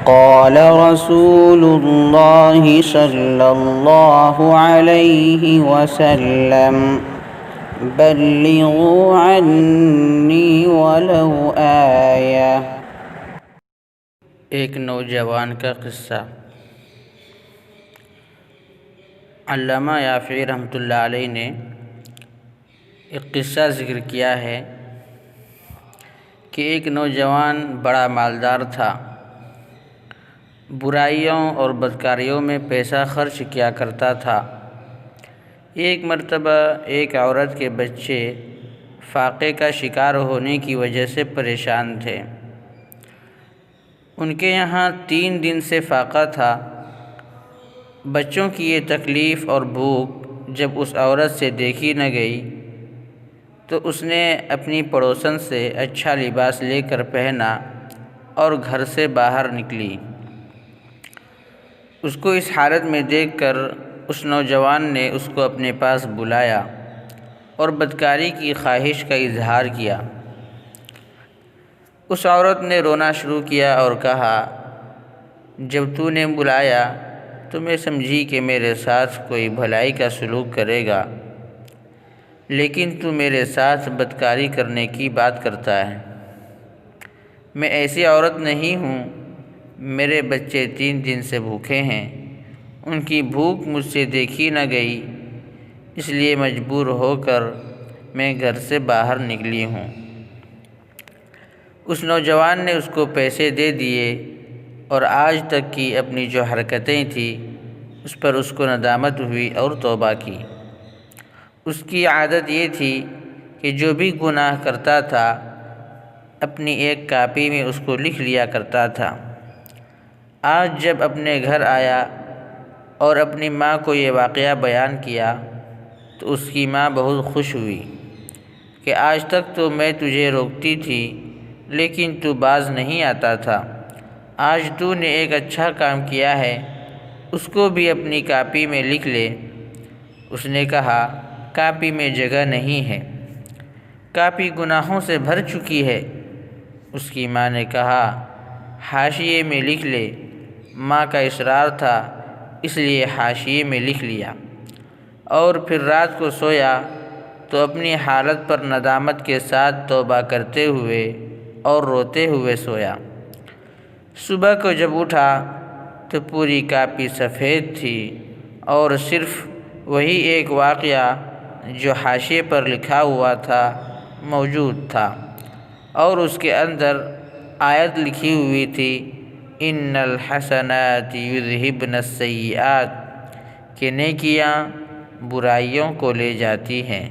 قال رسول الله صلى الله عليه وسلم بلغوا عني ولو آية۔ ایک نوجوان کا قصہ۔ علامہ یافعی رحمۃ اللہ علیہ نے ایک قصہ ذکر کیا ہے کہ ایک نوجوان بڑا مالدار تھا، برائیوں اور بدکاریوں میں پیسہ خرچ کیا کرتا تھا۔ ایک مرتبہ ایک عورت کے بچے فاقے کا شکار ہونے کی وجہ سے پریشان تھے۔ ان کے یہاں 3 دن سے فاقہ تھا۔ بچوں کی یہ تکلیف اور بھوک جب اس عورت سے دیکھی نہ گئی تو اس نے اپنی پڑوسن سے اچھا لباس لے کر پہنا اور گھر سے باہر نکلی۔ اس کو اس حالت میں دیکھ کر اس نوجوان نے اس کو اپنے پاس بلایا اور بدکاری کی خواہش کا اظہار کیا۔ اس عورت نے رونا شروع کیا اور کہا، جب تو نے بلایا تو میں سمجھی کہ میرے ساتھ کوئی بھلائی کا سلوک کرے گا، لیکن تو میرے ساتھ بدکاری کرنے کی بات کرتا ہے۔ میں ایسی عورت نہیں ہوں، میرے بچے 3 دن سے بھوکے ہیں، ان کی بھوک مجھ سے دیکھی نہ گئی، اس لیے مجبور ہو کر میں گھر سے باہر نکلی ہوں۔ اس نوجوان نے اس کو پیسے دے دیے اور آج تک کی اپنی جو حرکتیں تھیں اس پر اس کو ندامت ہوئی اور توبہ کی۔ اس کی عادت یہ تھی کہ جو بھی گناہ کرتا تھا اپنی ایک کاپی میں اس کو لکھ لیا کرتا تھا۔ آج جب اپنے گھر آیا اور اپنی ماں کو یہ واقعہ بیان کیا تو اس کی ماں بہت خوش ہوئی کہ آج تک تو میں تجھے روکتی تھی لیکن تو باز نہیں آتا تھا، آج تو نے ایک اچھا کام کیا ہے، اس کو بھی اپنی کاپی میں لکھ لے۔ اس نے کہا، کاپی میں جگہ نہیں ہے، کاپی گناہوں سے بھر چکی ہے۔ اس کی ماں نے کہا، حاشیے میں لکھ لے۔ ماں کا اصرار تھا اس لیے حاشیے میں لکھ لیا، اور پھر رات کو سویا تو اپنی حالت پر ندامت کے ساتھ توبہ کرتے ہوئے اور روتے ہوئے سویا۔ صبح کو جب اٹھا تو پوری کاپی سفید تھی اور صرف وہی ایک واقعہ جو حاشیے پر لکھا ہوا تھا موجود تھا، اور اس کے اندر آیت لکھی ہوئی تھی، ان الحسنات یذہبن السیئات، کہ نیکیاں برائیوں کو لے جاتی ہیں۔